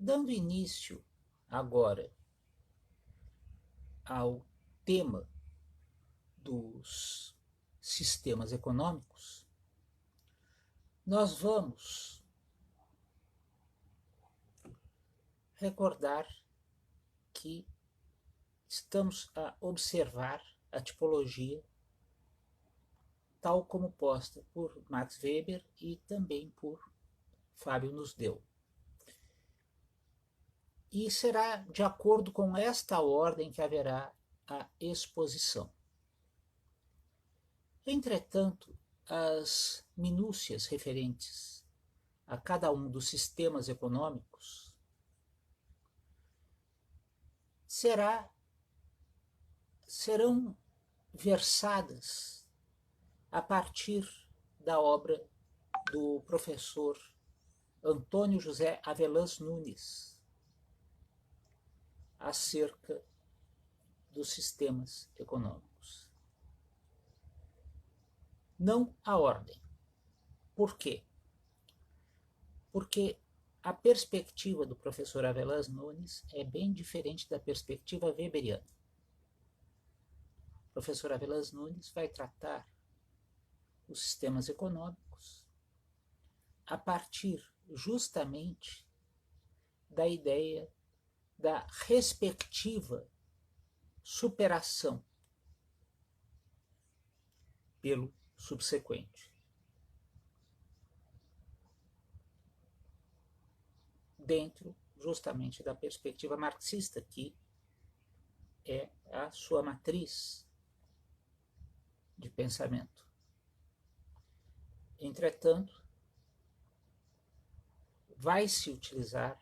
Dando início agora ao tema dos sistemas econômicos, nós vamos recordar que estamos a observar a tipologia tal como posta por Max Weber e também por Fábio nos deu. E será de acordo com esta ordem que haverá a exposição. Entretanto, as minúcias referentes a cada um dos sistemas econômicos serão versadas a partir da obra do professor Antônio José Avelãs Nunes acerca dos sistemas econômicos. Não a ordem. Por quê? Porque a perspectiva do professor Avelãs Nunes é bem diferente da perspectiva weberiana. O professor Avelãs Nunes vai tratar os sistemas econômicos a partir justamente da ideia da respectiva superação pelo subsequente. Dentro justamente da perspectiva marxista, que é a sua matriz de pensamento. Entretanto, vai se utilizar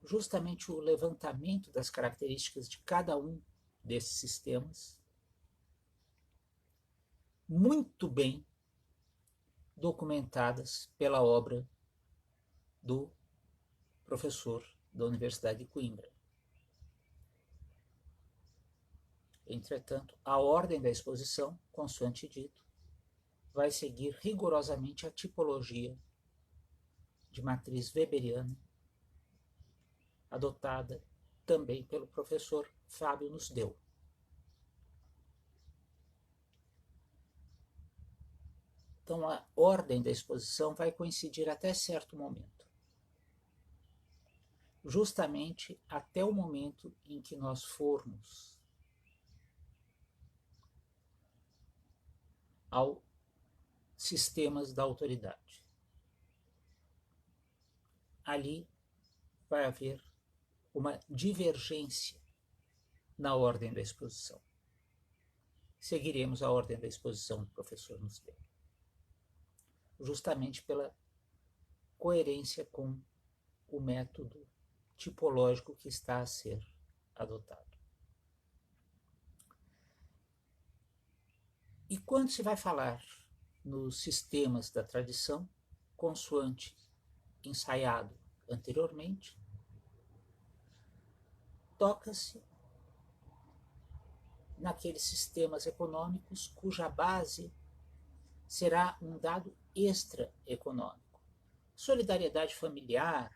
justamente o levantamento das características de cada um desses sistemas, muito bem documentadas pela obra do professor da Universidade de Coimbra. Entretanto, a ordem da exposição, consoante dito, vai seguir rigorosamente a tipologia de matriz weberiana, adotada também pelo professor Fábio nos deu. Então, a ordem da exposição vai coincidir até certo momento. Justamente até o momento em que nós formos aos sistemas da autoridade. Ali vai haver uma divergência na ordem da exposição. Seguiremos a ordem da exposição do professor nos deu, justamente pela coerência com o método tipológico que está a ser adotado. E quando se vai falar nos sistemas da tradição, consoante ensaiado anteriormente, toca-se naqueles sistemas econômicos cuja base será um dado extra-econômico. Solidariedade familiar,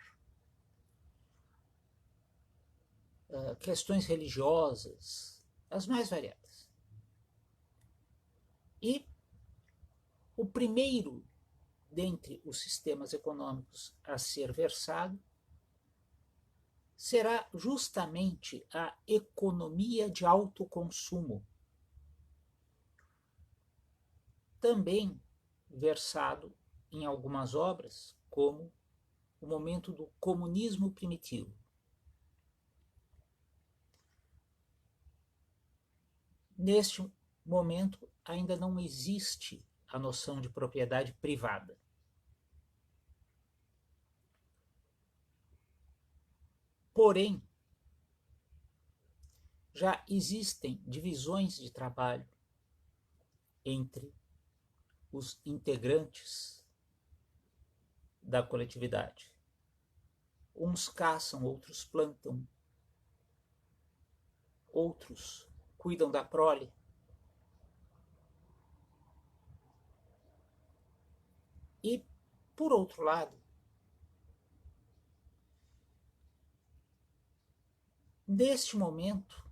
questões religiosas, as mais variadas. E o primeiro dentre os sistemas econômicos a ser versado será justamente a economia de autoconsumo, também versado em algumas obras, como o momento do comunismo primitivo. Neste momento, ainda não existe a noção de propriedade privada. Porém, já existem divisões de trabalho entre os integrantes da coletividade. Uns caçam, outros plantam, outros cuidam da prole. E, por outro lado, neste momento,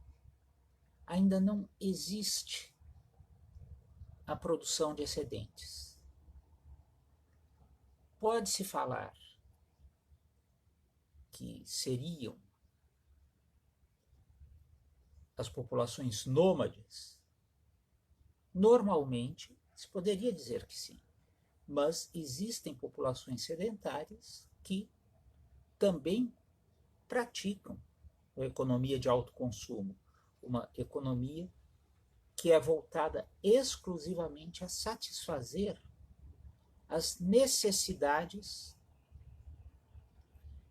ainda não existe a produção de excedentes. Pode-se falar que seriam as populações nômades? Normalmente, se poderia dizer que sim, mas existem populações sedentárias que também praticam a economia de alto consumo, uma economia que é voltada exclusivamente a satisfazer as necessidades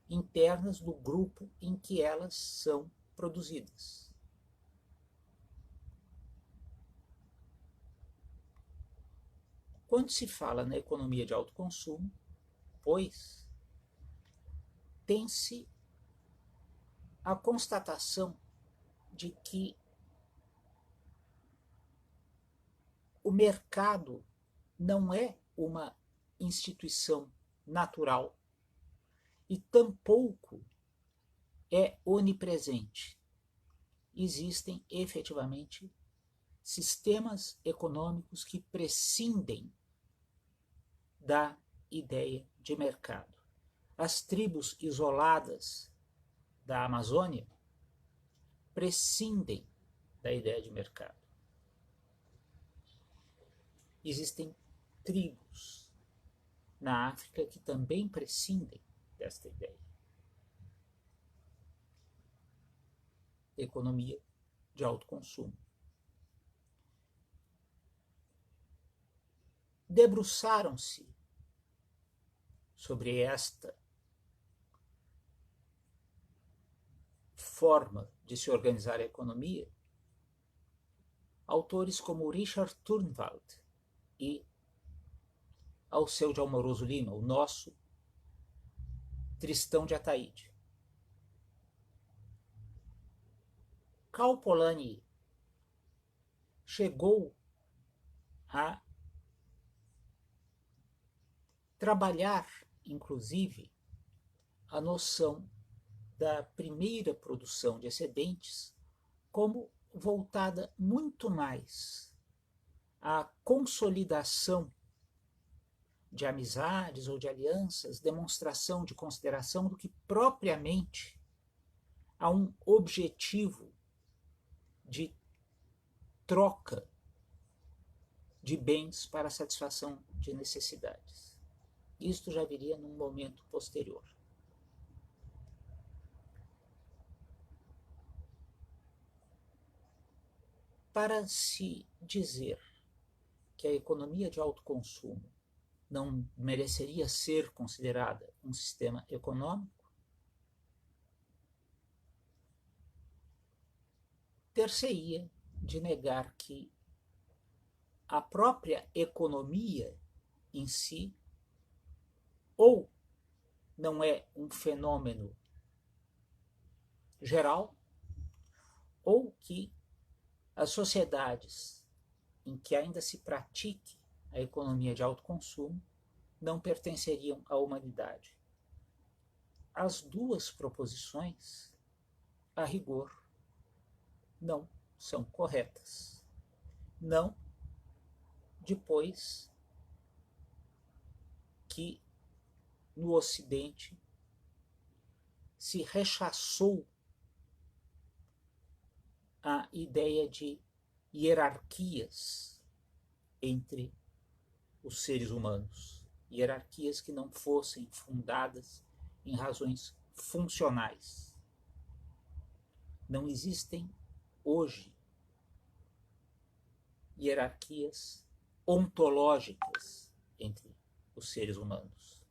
internas do grupo em que elas são produzidas. Quando se fala na economia de alto consumo, pois, tem-se a constatação de que o mercado não é uma instituição natural e tampouco é onipresente. Existem efetivamente sistemas econômicos que prescindem da ideia de mercado. As tribos isoladas da Amazônia prescindem da ideia de mercado. Existem tribos na África que também prescindem desta ideia. Economia de alto consumo. Debruçaram-se sobre esta forma de se organizar a economia autores como Richard Turnwald e Alceu de Amoroso Lima, o nosso Tristão de Ataíde. Karl Polanyi chegou a trabalhar, inclusive, a noção da primeira produção de excedentes como voltada muito mais à consolidação de amizades ou de alianças, demonstração de consideração, do que propriamente a um objetivo de troca de bens para a satisfação de necessidades. Isto já viria num momento posterior. Para se dizer que a economia de alto consumo não mereceria ser considerada um sistema econômico, ter-se-ia de negar que a própria economia em si ou não é um fenômeno geral, ou que as sociedades em que ainda se pratique a economia de alto consumo não pertenceriam à humanidade. As duas proposições, a rigor, não são corretas. Não depois que no Ocidente se rechaçou a ideia de hierarquias entre os seres humanos, hierarquias que não fossem fundadas em razões funcionais. Não existem hoje hierarquias ontológicas entre os seres humanos.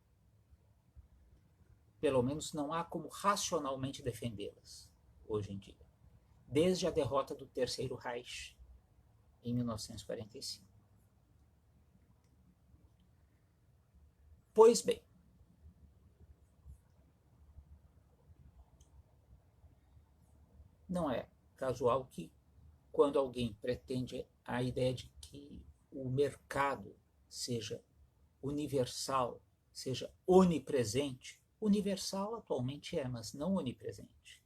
Pelo menos não há como racionalmente defendê-las hoje em dia, desde a derrota do Terceiro Reich em 1945. Pois bem, não é casual que, quando alguém pretende a ideia de que o mercado seja universal, seja onipresente, universal atualmente é, mas não onipresente.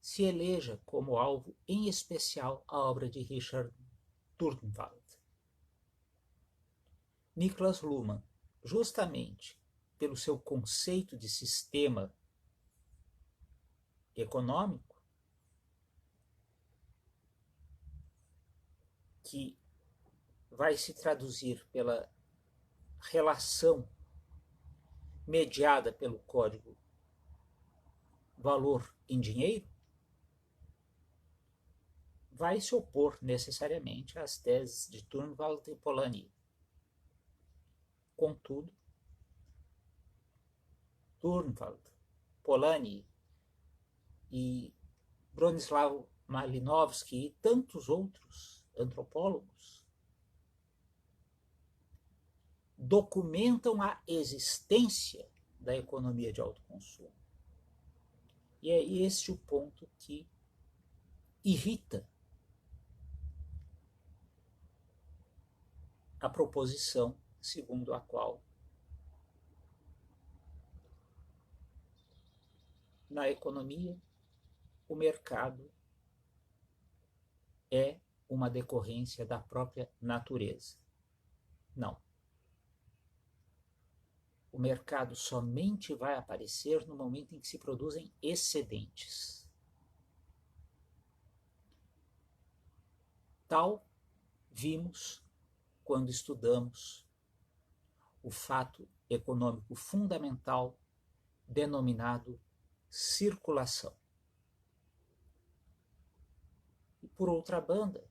se eleja como alvo em especial a obra de Richard Turnwald. Niklas Luhmann, justamente pelo seu conceito de sistema econômico, que vai se traduzir pela relação mediada pelo código valor em dinheiro, vai se opor necessariamente às teses de Turnwald e Polanyi. Contudo, Turnwald, Polanyi e Bronislaw Malinowski e tantos outros antropólogos documentam a existência da economia de autoconsumo. E é este o ponto que irrita a proposição segundo a qual na economia o mercado é uma decorrência da própria natureza. Não. O mercado somente vai aparecer no momento em que se produzem excedentes. Tal vimos quando estudamos o fato econômico fundamental denominado circulação. E por outra banda,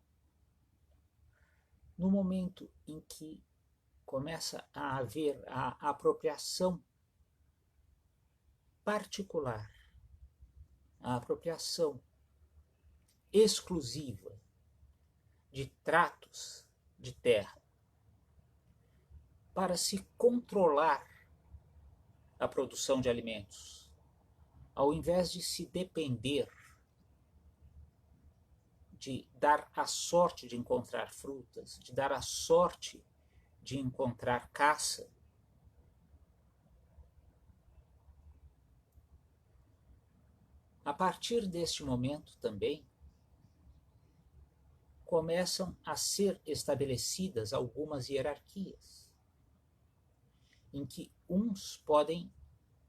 no momento em que começa a haver a apropriação particular, a apropriação exclusiva de tratos de terra para se controlar a produção de alimentos, ao invés de se depender de dar a sorte de encontrar frutas, de dar a sorte de encontrar caça, a partir deste momento também começam a ser estabelecidas algumas hierarquias, em que uns podem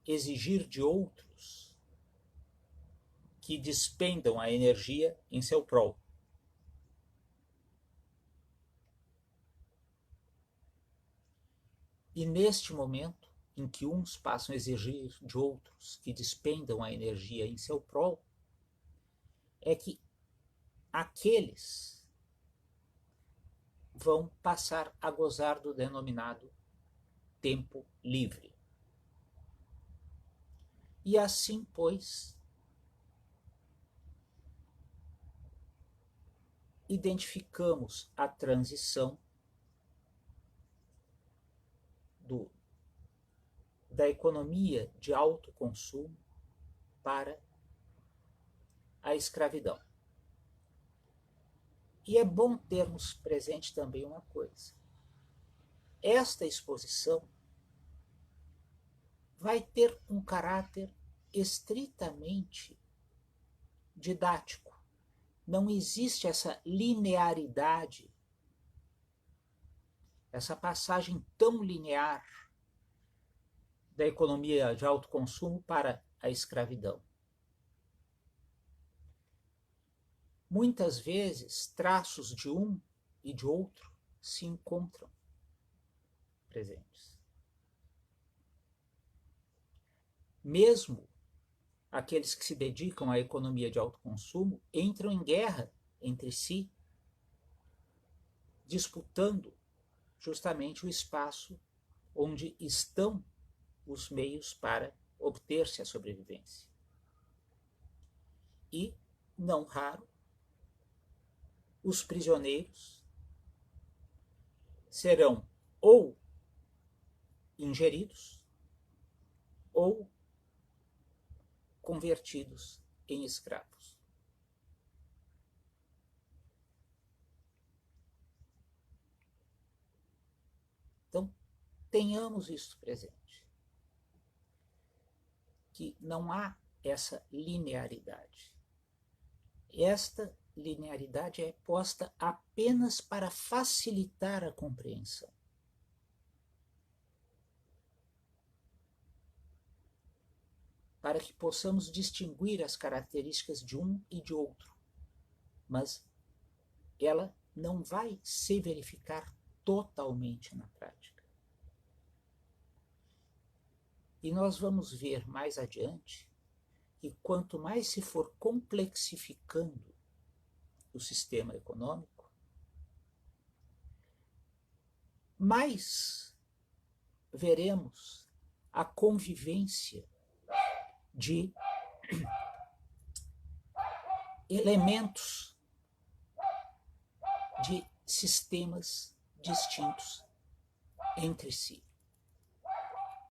exigir de outros que despendam a energia em seu prol. E neste momento em que uns passam a exigir de outros que despendam a energia em seu prol, é que aqueles vão passar a gozar do denominado tempo livre. E assim, pois, identificamos a transição da economia de autoconsumo para a escravidão. E é bom termos presente também uma coisa. Esta exposição vai ter um caráter estritamente didático. Não existe essa linearidade, essa passagem tão linear da economia de autoconsumo para a escravidão. Muitas vezes, traços de um e de outro se encontram presentes. Mesmo aqueles que se dedicam à economia de autoconsumo entram em guerra entre si, disputando justamente o espaço onde estão os meios para obter-se a sobrevivência. E, não raro, os prisioneiros serão ou ingeridos ou convertidos em escravos. Então, tenhamos isso presente, que não há essa linearidade. esta linearidade é posta apenas para facilitar a compreensão. Para que possamos distinguir as características de um e de outro. Mas ela não vai se verificar totalmente na prática. E nós vamos ver mais adiante que quanto mais se for complexificando o sistema econômico, mais veremos a convivência de elementos de sistemas distintos entre si.